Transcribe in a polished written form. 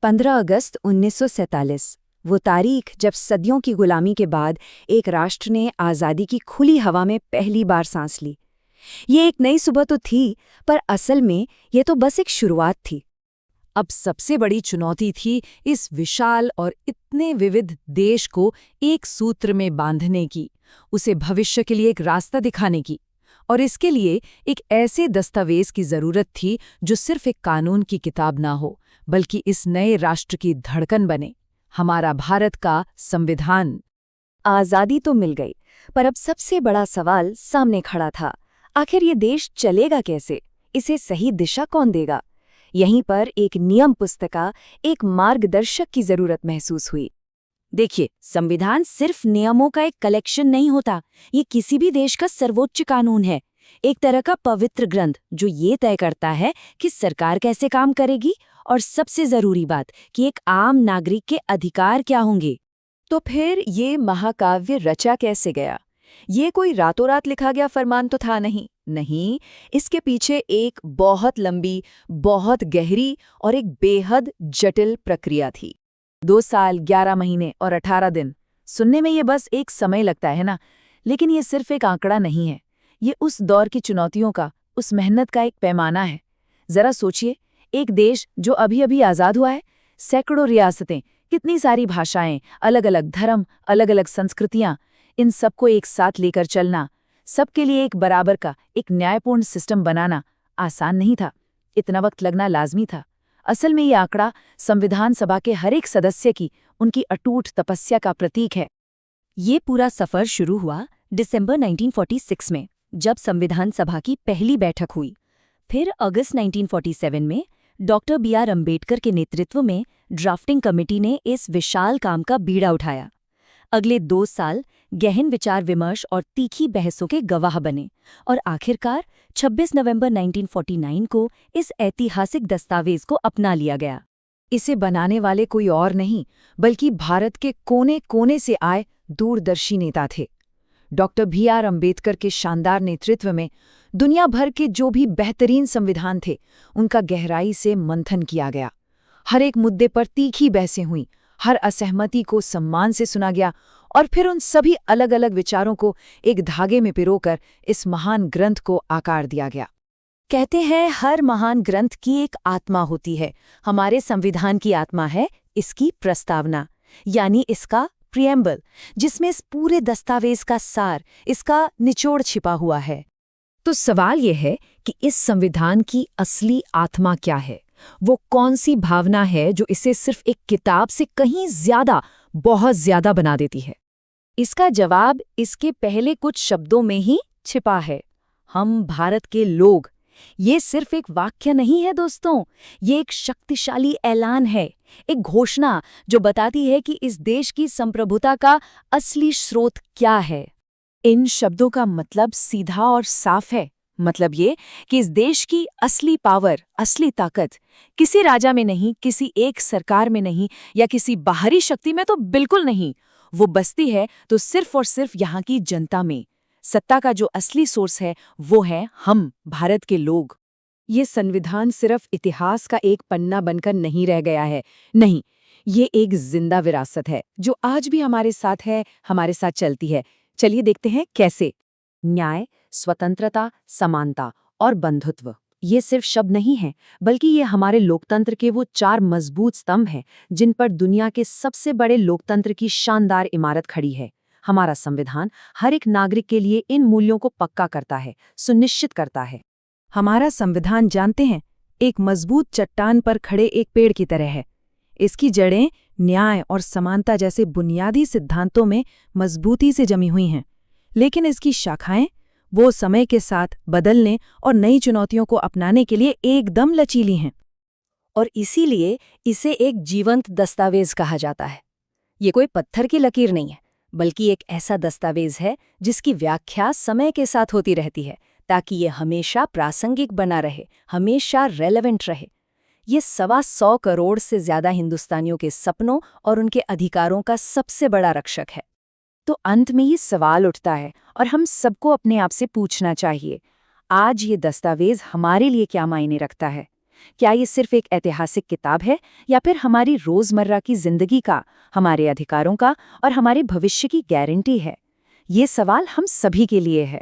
15 अगस्त 1947 वो तारीख जब सदियों की गुलामी के बाद एक राष्ट्र ने आज़ादी की खुली हवा में पहली बार सांस ली। ये एक नई सुबह तो थी, पर असल में ये तो बस एक शुरुआत थी। अब सबसे बड़ी चुनौती थी इस विशाल और इतने विविध देश को एक सूत्र में बांधने की, उसे भविष्य के लिए एक रास्ता दिखाने की। और इसके लिए एक ऐसे दस्तावेज की जरूरत थी जो सिर्फ एक कानून की किताब ना हो, बल्कि इस नए राष्ट्र की धड़कन बने, हमारा भारत का संविधान। आज़ादी तो मिल गई, पर अब सबसे बड़ा सवाल सामने खड़ा था। आखिर ये देश चलेगा कैसे? इसे सही दिशा कौन देगा? यहीं पर एक नियम पुस्तिका, एक मार्गदर्शक की जरूरत महसूस हुई। देखिए, संविधान सिर्फ नियमों का एक कलेक्शन नहीं होता, ये किसी भी देश का सर्वोच्च कानून है, एक तरह का पवित्र ग्रंथ जो ये तय करता है कि सरकार कैसे काम करेगी और सबसे जरूरी बात कि एक आम नागरिक के अधिकार क्या होंगे। तो फिर ये महाकाव्य रचा कैसे गया? ये कोई रातों रात लिखा गया फरमान तो था नहीं, इसके पीछे एक बहुत लंबी, बहुत गहरी और एक बेहद जटिल प्रक्रिया थी। 2 साल 11 महीने और 18 दिन। सुनने में ये बस एक समय लगता है ना, लेकिन ये सिर्फ एक आंकड़ा नहीं है। ये उस दौर की चुनौतियों का, उस मेहनत का एक पैमाना है। जरा सोचिए, एक देश जो अभी अभी आज़ाद हुआ है, सैकड़ों रियासतें, कितनी सारी भाषाएं, अलग अलग धर्म, अलग अलग संस्कृतियां, इन सबको एक साथ लेकर चलना, सबके लिए एक बराबर का, एक न्यायपूर्ण सिस्टम बनाना आसान नहीं था। इतना वक्त लगना लाजमी था। असल में ये आंकड़ा संविधान सभा के हर एक सदस्य की, उनकी अटूट तपस्या का प्रतीक है। ये पूरा सफर शुरू हुआ दिसंबर 1946 में, जब संविधान सभा की पहली बैठक हुई। फिर अगस्त 1947 में डॉक्टर B.R. अम्बेडकर के नेतृत्व में ड्राफ्टिंग कमेटी ने इस विशाल काम का बीड़ा उठाया। अगले 2 साल गहन विचार विमर्श और तीखी बहसों के गवाह बने, और आखिरकार 26 नवंबर 1949 को इस ऐतिहासिक दस्तावेज को अपना लिया गया। इसे बनाने वाले कोई और नहीं, बल्कि भारत के कोने कोने से आए दूरदर्शी नेता थे। Doctor B.R. अम्बेडकर के शानदार नेतृत्व में दुनिया भर के जो भी बेहतरीन संविधान थे, उनका गहराई से मंथन किया गया। हर एक मुद्दे पर तीखी बहसें हुईं, हर असहमति को सम्मान से सुना गया, और फिर उन सभी अलग अलग विचारों को एक धागे में पिरोकर इस महान ग्रंथ को आकार दिया गया। कहते हैं हर महान ग्रंथ की एक आत्मा होती है। हमारे संविधान की आत्मा है इसकी प्रस्तावना, यानी इसका प्रिएम्बल, जिसमें इस पूरे दस्तावेज का सार, इसका निचोड़ छिपा हुआ है। तो सवाल यह है कि इस संविधान की असली आत्मा क्या है? वो कौन सी भावना है जो इसे सिर्फ एक किताब से कहीं ज्यादा, बहुत ज्यादा बना देती है? इसका जवाब इसके पहले कुछ शब्दों में ही छिपा है। हम भारत के लोग। ये सिर्फ एक वाक्य नहीं है दोस्तों, ये एक शक्तिशाली ऐलान है, एक घोषणा जो बताती है कि इस देश की संप्रभुता का असली स्रोत क्या है। इन शब्दों का मतलब सीधा और साफ है। मतलब ये कि इस देश की असली पावर, असली ताकत किसी राजा में नहीं, किसी एक सरकार में नहीं, या किसी बाहरी शक्ति में तो बिल्कुल नहीं। वो बसती है तो सिर्फ और सिर्फ यहाँ की जनता में। सत्ता का जो असली सोर्स है वो है हम, भारत के लोग। ये संविधान सिर्फ इतिहास का एक पन्ना बनकर नहीं रह गया है, नहीं, ये एक जिंदा विरासत है जो आज भी हमारे साथ है, हमारे साथ चलती है। चलिए देखते हैं कैसे। न्याय, स्वतंत्रता, समानता और बंधुत्व, ये सिर्फ शब्द नहीं हैं, बल्कि ये हमारे लोकतंत्र के वो 4 मजबूत स्तंभ हैं जिन पर दुनिया के सबसे बड़े लोकतंत्र की शानदार इमारत खड़ी है। हमारा संविधान हर एक नागरिक के लिए इन मूल्यों को पक्का करता है, सुनिश्चित करता है। हमारा संविधान, जानते हैं, एक मजबूत चट्टान पर खड़े एक पेड़ की तरह है। इसकी जड़ें न्याय और समानता जैसे बुनियादी सिद्धांतों में मजबूती से जमी हुई हैं, लेकिन इसकी शाखाएं वो समय के साथ बदलने और नई चुनौतियों को अपनाने के लिए एकदम लचीली हैं। और इसीलिए इसे एक जीवंत दस्तावेज कहा जाता है। ये कोई पत्थर की लकीर नहीं है, बल्कि एक ऐसा दस्तावेज है जिसकी व्याख्या समय के साथ होती रहती है, ताकि ये हमेशा प्रासंगिक बना रहे, हमेशा रेलेवेंट रहे। ये 125 करोड़ से ज्यादा हिंदुस्तानियों के सपनों और उनके अधिकारों का सबसे बड़ा रक्षक है। तो अंत में ये सवाल उठता है, और हम सबको अपने आप से पूछना चाहिए, आज ये दस्तावेज हमारे लिए क्या मायने रखता है? क्या ये सिर्फ एक ऐतिहासिक किताब है या फिर हमारी रोजमर्रा की जिंदगी का, हमारे अधिकारों का और हमारे भविष्य की गारंटी है? ये सवाल हम सभी के लिए है।